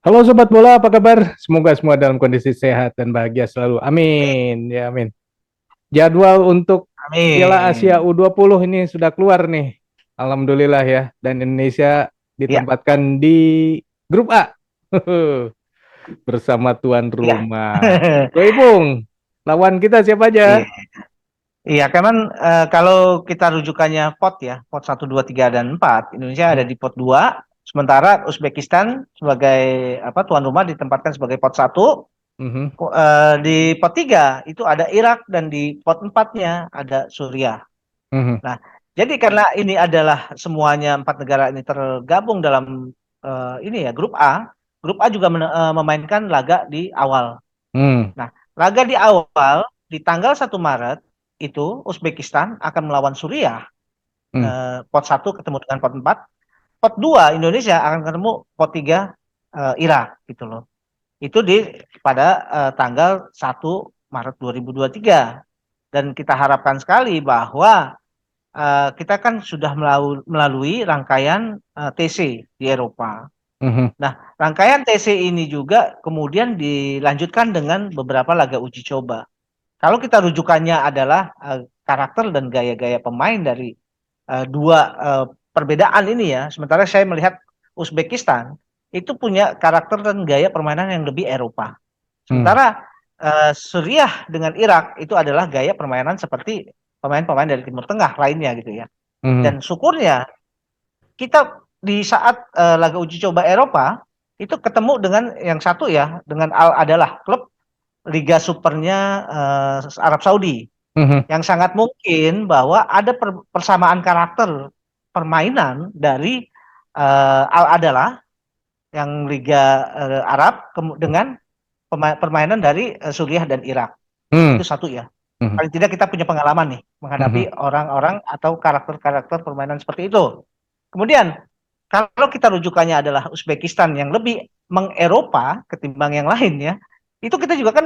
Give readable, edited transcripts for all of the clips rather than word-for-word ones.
Halo Sobat Bola, apa kabar? Semoga semua dalam kondisi sehat dan bahagia selalu. Amin. Ya, amin. Jadwal untuk Piala Asia Amin. U20 ini sudah keluar nih. Alhamdulillah ya. Dan Indonesia Ya, ditempatkan di grup A. Bersama tuan ya. rumah. Bro Ipung, lawan kita siapa aja? Iya, iya, kan kalau kita rujukannya pot ya, pot 1, 2, 3 dan 4, Indonesia ada Mhm, di pot 2, sementara Uzbekistan sebagai tuan rumah ditempatkan sebagai pot 1. mhm, Di pot 3 itu ada Irak dan di pot 4-nya ada Suriah. mhm, Nah, jadi karena ini adalah semuanya 4 negara ini tergabung dalam ini ya grup A juga memainkan laga di awal. mhm, Nah, laga di awal di tanggal 1 Maret itu Uzbekistan akan melawan Suriah. mhm, Pot 1 ketemu dengan pot 4. Pot 2 Indonesia akan ketemu pot 3 Irak gitu loh. Itu pada tanggal 1 Maret 2023. Dan kita harapkan sekali bahwa kita kan sudah melalui rangkaian TC di Eropa. mhm, Nah, rangkaian TC ini juga kemudian dilanjutkan dengan beberapa laga uji coba. Kalau kita rujukannya adalah karakter dan gaya-gaya pemain dari dua perbedaan ini ya, sementara saya melihat Uzbekistan itu punya karakter dan gaya permainan yang lebih Eropa. mhm, Sementara Suriah dengan Irak itu adalah gaya permainan seperti pemain-pemain dari Timur Tengah lainnya gitu ya. mhm, Dan syukurnya kita di saat laga uji coba Eropa itu ketemu dengan yang satu ya, dengan Al adalah klub Liga Supernya Arab Saudi, mhm, yang sangat mungkin bahwa ada persamaan karakter permainan dari Al adalah yang Liga Arab dengan permainan dari Suriah dan Irak. mhm, Itu satu ya. mhm, Paling tidak kita punya pengalaman nih mhm, menghadapi orang-orang atau karakter-karakter permainan seperti itu. Kemudian kalau kita rujukannya adalah Uzbekistan yang lebih mengeropa ketimbang yang lain ya, itu kita juga kan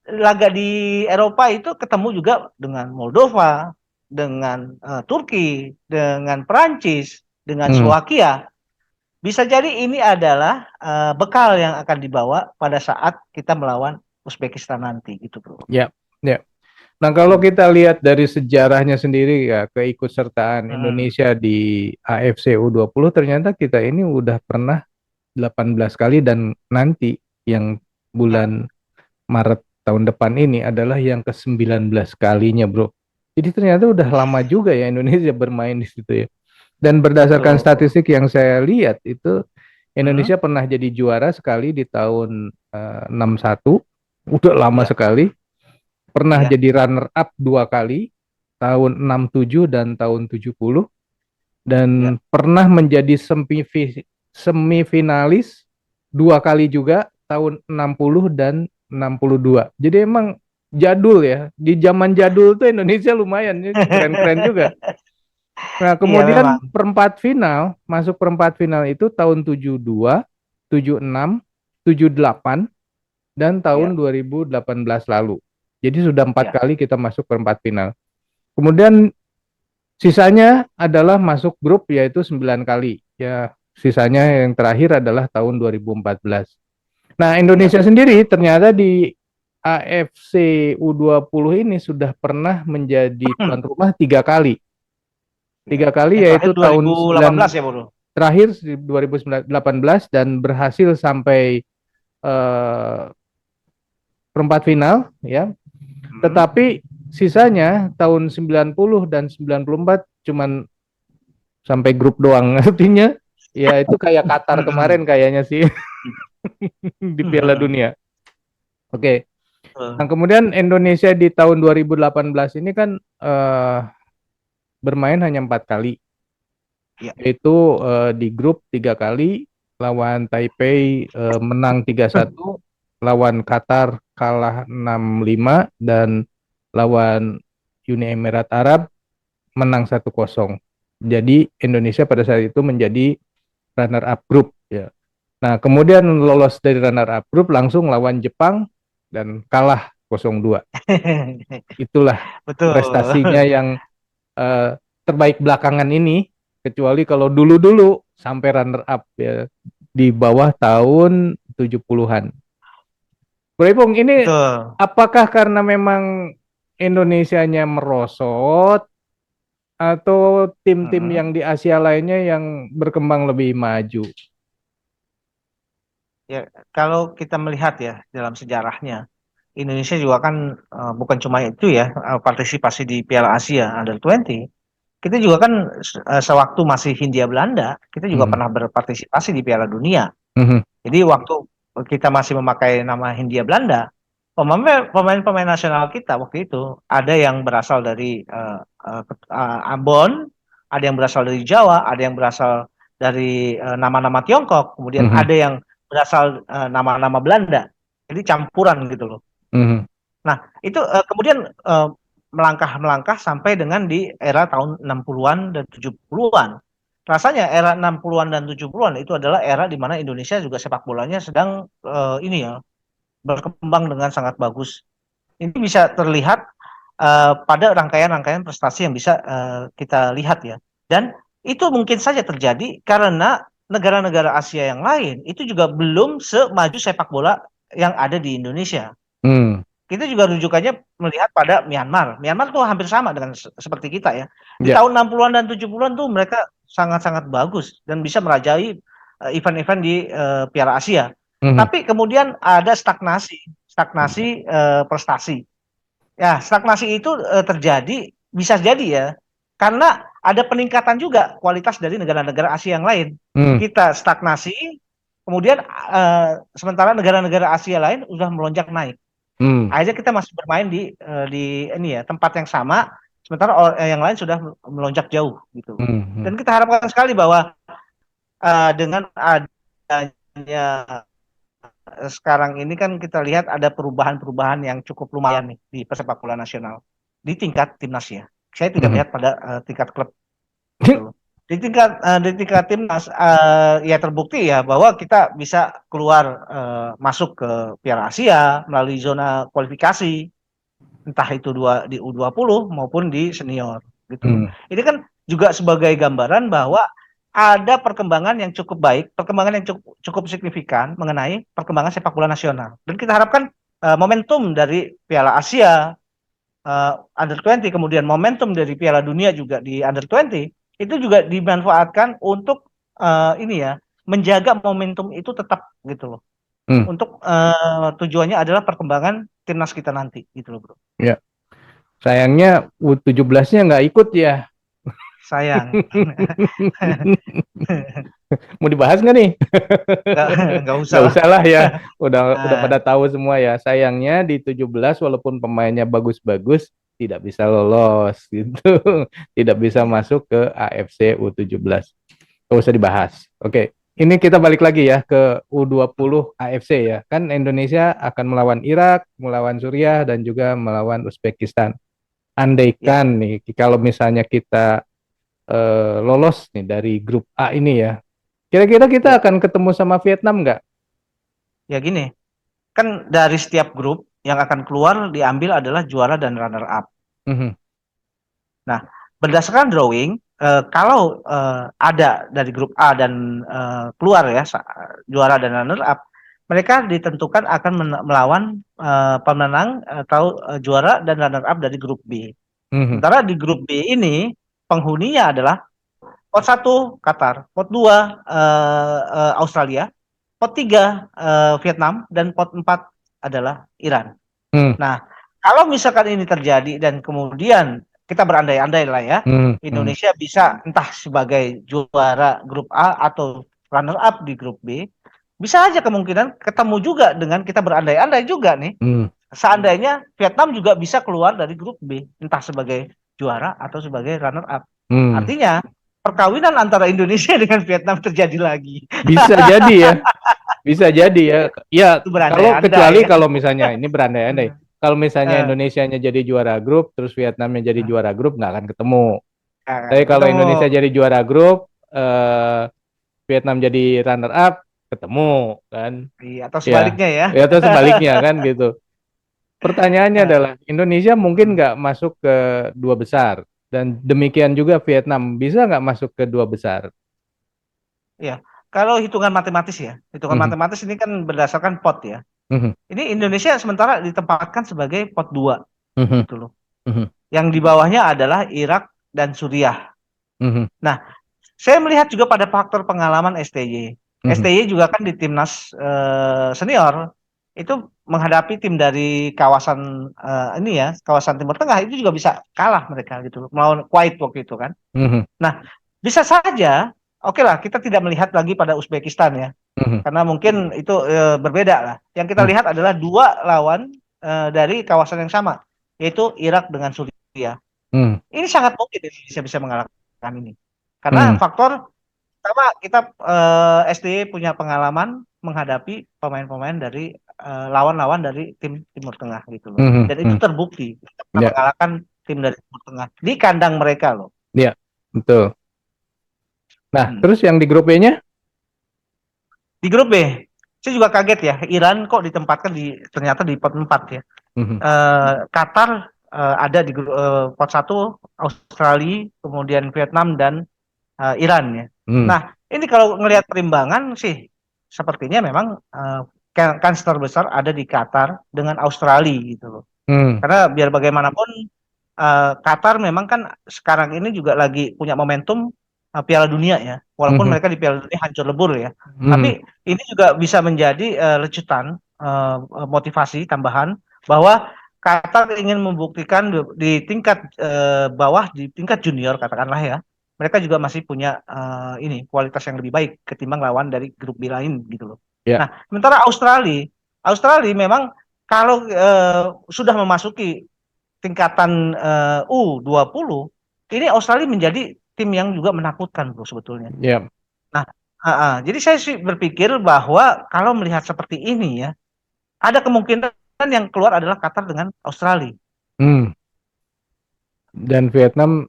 laga di Eropa itu ketemu juga dengan Moldova, dengan Turki, dengan Perancis, dengan mhm. Slovakia. Bisa jadi ini adalah bekal yang akan dibawa pada saat kita melawan Uzbekistan nanti gitu, Bro. Ya, ya. Nah, kalau Hmm. kita lihat dari sejarahnya sendiri ya, keikutsertaan Hmm. Indonesia di AFC U20 ternyata kita ini udah pernah 18 kali dan nanti yang Ya, bulan Maret tahun depan ini adalah yang ke-19 kalinya, Bro. Jadi ternyata udah lama juga ya Indonesia bermain di situ ya. Dan berdasarkan betul. statistik yang saya lihat itu Hmm. Indonesia pernah jadi juara sekali di tahun 61, udah lama Ya, sekali. Pernah ya, jadi runner up 2 kali, tahun 67 dan tahun 70, ya. dan pernah menjadi semifinalis 2 kali juga, tahun 60 dan 62. Jadi emang jadul ya. Di zaman jadul tuh Indonesia lumayan, ya, keren-keren juga. Nah, Iya memang. kemudian perempat final, masuk perempat final itu tahun 72, 76, 78, dan tahun Ya, 2018 lalu. Jadi sudah empat ya. kali kita masuk perempat final. Kemudian sisanya adalah masuk grup yaitu 9 kali. Ya, sisanya yang terakhir adalah tahun 2014. Nah, Iya. Indonesia sendiri ternyata di AFC U20 ini sudah pernah menjadi tuan rumah 3 kali. Ya. 3 kali Yang terakhir yaitu tahun 2018 ya, Bro. terakhir 2018 dan berhasil sampai eh, perempat final ya. Hmm. Tetapi sisanya tahun 90 dan 94 cuman sampai grup doang. Artinya ya itu kayak Qatar Hmm. kemarin kayaknya sih di Piala Hmm. Dunia. Oke. Nah, Betul. kemudian Indonesia di tahun 2018 ini kan bermain hanya 4 kali, Ya. yaitu di grup 3 kali, lawan Taipei menang 3-1, lawan Qatar kalah 6-5, dan lawan Uni Emirat Arab menang 1-0. Jadi Indonesia pada saat itu menjadi runner up grup ya. Nah, kemudian lolos dari runner up grup langsung lawan Jepang dan kalah 0-2. Itulah Betul. prestasinya yang terbaik belakangan ini, kecuali kalau dulu-dulu sampai runner up ya di bawah tahun 70-an. Bro Ipung, ini Betul. apakah karena memang Indonesianya merosot atau tim-tim yang Mm-mm. di Asia lainnya yang berkembang lebih maju? Ya, kalau kita melihat ya dalam sejarahnya, Indonesia juga kan bukan cuma itu ya, partisipasi di Piala Asia Under 20. Kita juga kan sewaktu masih Hindia Belanda, kita juga Mhm, pernah berpartisipasi di Piala Dunia. mhm, Jadi waktu kita masih memakai nama Hindia Belanda, pemain-pemain nasional kita waktu itu ada yang berasal dari Ambon, ada yang berasal dari Jawa, ada yang berasal dari nama-nama Tiongkok, kemudian mhm, ada yang berasal nama-nama Belanda. Jadi campuran gitu loh. mhm, Nah, itu kemudian melangkah-melangkah sampai dengan di era tahun 60-an dan 70-an. Rasanya era 60-an dan 70-an itu adalah era di mana Indonesia juga sepak bolanya sedang ini ya berkembang dengan sangat bagus. Ini bisa terlihat pada rangkaian-rangkaian prestasi yang bisa kita lihat ya. Dan itu mungkin saja terjadi karena negara-negara Asia yang lain itu juga belum semaju sepak bola yang ada di Indonesia. mhm. Kita juga rujukannya melihat pada Myanmar. Myanmar tuh hampir sama dengan seperti kita ya. Di Ya, tahun 60-an dan 70-an tuh mereka sangat-sangat bagus dan bisa merajai event-event di Piala Asia. mhm, Tapi kemudian ada stagnasi prestasi. Ya, stagnasi itu terjadi bisa jadi ya karena ada peningkatan juga kualitas dari negara-negara Asia yang lain. mhm, Kita stagnasi, kemudian sementara negara-negara Asia lain udah melonjak naik. mhm, Akhirnya kita masih bermain di ini ya tempat yang sama, sementara yang lain sudah melonjak jauh gitu. mhm, Dan kita harapkan sekali bahwa dengan adanya sekarang ini kan kita lihat ada perubahan-perubahan yang cukup lumayan nih di persepak bola nasional di tingkat timnas ya. Saya tidak mhm. melihat pada tingkat klub gitu loh. Di tingkat timnas ya terbukti ya bahwa kita bisa keluar masuk ke Piala Asia melalui zona kualifikasi entah itu di U20 maupun di senior gitu loh. Mhm, Ini kan juga sebagai gambaran bahwa ada perkembangan yang cukup baik, perkembangan yang cukup signifikan mengenai perkembangan sepak bola nasional. Dan kita harapkan momentum dari Piala Asia Under 20 kemudian momentum dari Piala Dunia juga di Under 20 itu juga dimanfaatkan untuk ini ya menjaga momentum itu tetap gitu loh. mhm. Untuk tujuannya adalah perkembangan timnas kita nanti gitu loh, Bro. Ya, sayangnya U17-nya nggak ikut ya. Sayang. Mau dibahas nggak nih? nggak nggak usah Nggak lah. usah lah ya. Udah Nah, pada tahu semua ya. Sayangnya di 17 walaupun pemainnya bagus-bagus tidak bisa lolos gitu. Tidak bisa iya, masuk ke AFC U17. Nggak usah dibahas. Oke. Ini kita balik lagi ya ke U20 AFC ya. Kan Indonesia akan melawan Irak, melawan Suriah, dan juga melawan Uzbekistan. ya, Andaikan nih, kalau misalnya kita lolos nih dari grup A ini ya, kira-kira kita ya, akan ketemu sama Vietnam nggak? ya gini. Kan dari setiap grup yang akan keluar diambil adalah juara dan runner up. Mhm, Nah, berdasarkan drawing, kalau ada dari grup A dan keluar ya juara dan runner up, mereka ditentukan akan melawan pemenang atau juara dan runner up dari grup B. mhm, Sementara di grup B ini penghuninya adalah pot satu Qatar, pot 2 Australia, pot 3 Vietnam, dan pot 4 adalah Iran. mhm, Nah, kalau misalkan ini terjadi dan kemudian kita berandai-andai lah ya, mhm, mhm, Indonesia bisa entah sebagai juara grup A atau runner up di grup B, bisa aja kemungkinan ketemu juga dengan kita berandai-andai juga nih. mhm, Seandainya Vietnam juga bisa keluar dari grup B, entah sebagai juara atau sebagai runner up. mhm. Artinya, perkawinan antara Indonesia dengan Vietnam terjadi lagi. Bisa jadi ya, bisa jadi ya. Ya, Itu kalau berandai-andai kecuali ya. kalau misalnya ini berandai-andai. Kalau misalnya Eh, Indonesianya jadi juara grup, terus Vietnamnya jadi eh, juara grup, nggak akan ketemu. akan Tapi kalau ketemu. Indonesia jadi juara grup, Vietnam jadi runner up, ketemu kan? Iya, atau Ya, sebaliknya ya. ya atau sebaliknya kan gitu. Pertanyaannya Eh, adalah Indonesia mungkin hmm, nggak masuk ke dua besar dan demikian juga Vietnam bisa nggak masuk ke dua besar? ya. kalau hitungan matematis ya, hitungan Mhm, matematis ini kan berdasarkan pot ya. mhm, Ini Indonesia sementara ditempatkan sebagai pot 2 mhm, gitu loh. mhm, Yang di bawahnya adalah Irak dan Suriah. mhm, Nah, saya melihat juga pada faktor pengalaman STY. mhm, STY juga kan di timnas senior itu menghadapi tim dari kawasan ini ya, kawasan Timur Tengah itu juga bisa kalah mereka gitu loh, melawan Kuwait waktu itu kan. mhm, Nah, bisa saja, oke lah, kita tidak melihat lagi pada Uzbekistan ya, mhm, karena mungkin itu berbeda lah. Yang kita mhm, lihat adalah dua lawan dari kawasan yang sama, yaitu Irak dengan Suriah. mhm, Ini sangat mungkin Indonesia bisa mengalahkan ini. Karena mhm, faktor pertama kita SDY punya pengalaman menghadapi pemain-pemain dari lawan-lawan dari tim Timur Tengah gitu loh. mhm, Dan itu mhm. terbukti kita Ya, mengalahkan tim dari Timur Tengah di kandang mereka loh. ya, betul. Nah, Hmm. terus yang di grup B-nya? Di grup B, saya juga kaget ya, Iran kok ditempatkan di ternyata di pot 4 ya. Mhm, Qatar ada di pot 1, Australia, kemudian Vietnam dan Iran ya. mhm, Nah, ini kalau ngelihat perimbangan sih sepertinya memang kans terbesar ada di Qatar dengan Australia gitu loh. mhm, Karena biar bagaimanapun Qatar memang kan sekarang ini juga lagi punya momentum Piala Dunia ya. Walaupun mhm, mereka di Piala Dunia hancur lebur ya. mhm, Tapi ini juga bisa menjadi lecutan motivasi tambahan bahwa Qatar ingin membuktikan di tingkat bawah, di tingkat junior katakanlah ya, mereka juga masih punya ini kualitas yang lebih baik ketimbang lawan dari grup B lain gitu loh. ya, Nah, sementara Australia memang kalau sudah memasuki tingkatan U20, ini Australia menjadi tim yang juga menakutkan bro sebetulnya. ya, Nah, jadi saya sih berpikir bahwa kalau melihat seperti ini ya, ada kemungkinan yang keluar adalah Qatar dengan Australia. mhm. Dan Vietnam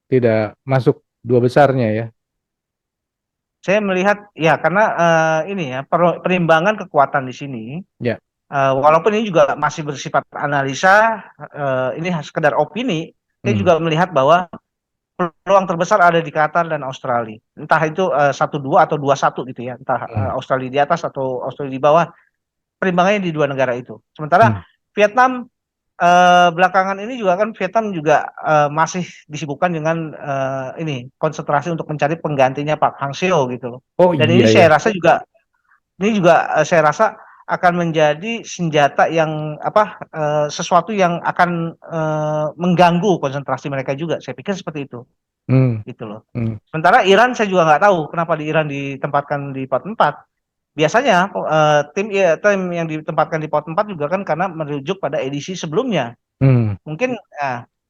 tidak masuk dua besarnya ya. Saya melihat ya karena ini ya perimbangan kekuatan di sini. Ya, Walaupun ini juga masih bersifat analisa, ini sekedar opini. Saya mhm, juga melihat bahwa peluang terbesar ada di Qatar dan Australia. Entah itu 1-2 atau 2-1 gitu ya. Entah mhm, Australia di atas atau Australia di bawah. Perimbangannya di dua negara itu. Sementara mhm, Vietnam belakangan ini juga kan Vietnam juga masih disibukkan dengan ini konsentrasi untuk mencari penggantinya Pak Hang Seo gitu loh. oh Dan ini iya ya. saya rasa juga saya rasa akan menjadi senjata yang apa sesuatu yang akan mengganggu konsentrasi mereka juga. Saya pikir seperti itu Mhm, gitu loh. mhm, Sementara Iran saya juga nggak tahu kenapa di Iran ditempatkan di pot 4. Biasanya tim yang ditempatkan di pot 4 juga kan karena merujuk pada edisi sebelumnya. mhm, Mungkin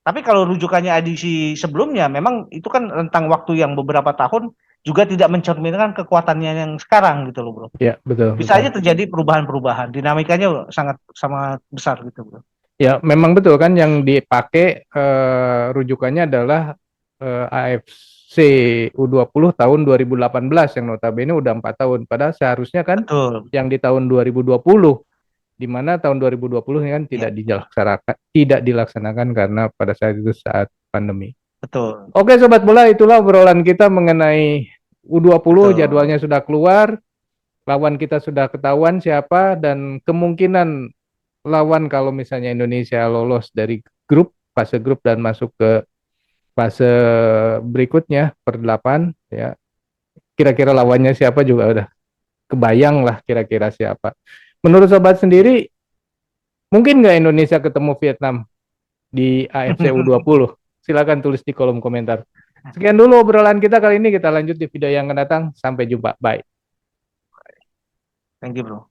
tapi kalau rujukannya edisi sebelumnya memang itu kan rentang waktu yang beberapa tahun juga tidak mencerminkan kekuatannya yang sekarang gitu loh, Bro. ya, betul, Bisa betul. aja terjadi perubahan-perubahan, dinamikanya sangat sangat besar gitu, Bro. Ya, memang betul kan yang dipakai rujukannya adalah AFC U20 tahun 2018 yang notabene udah 4 tahun. Padahal seharusnya kan Betul. yang di tahun 2020, di mana tahun 2020 ini kan Ya, tidak dilaksanakan karena pada saat itu saat pandemi. betul. Oke Sobat Bola, itulah obrolan kita mengenai U20, Betul. jadwalnya sudah keluar, lawan kita sudah ketahuan siapa, dan kemungkinan lawan kalau misalnya Indonesia lolos dari fase grup dan masuk ke fase berikutnya per 8 ya. Kira-kira lawannya siapa juga udah kebayang lah kira-kira siapa. Menurut sobat Ya. sendiri, mungkin nggak Indonesia ketemu Vietnam di AFC U20? Silakan tulis di kolom komentar. Sekian dulu obrolan kita kali ini, kita lanjut di video yang akan datang. Sampai jumpa. Bye. Thank you, Bro.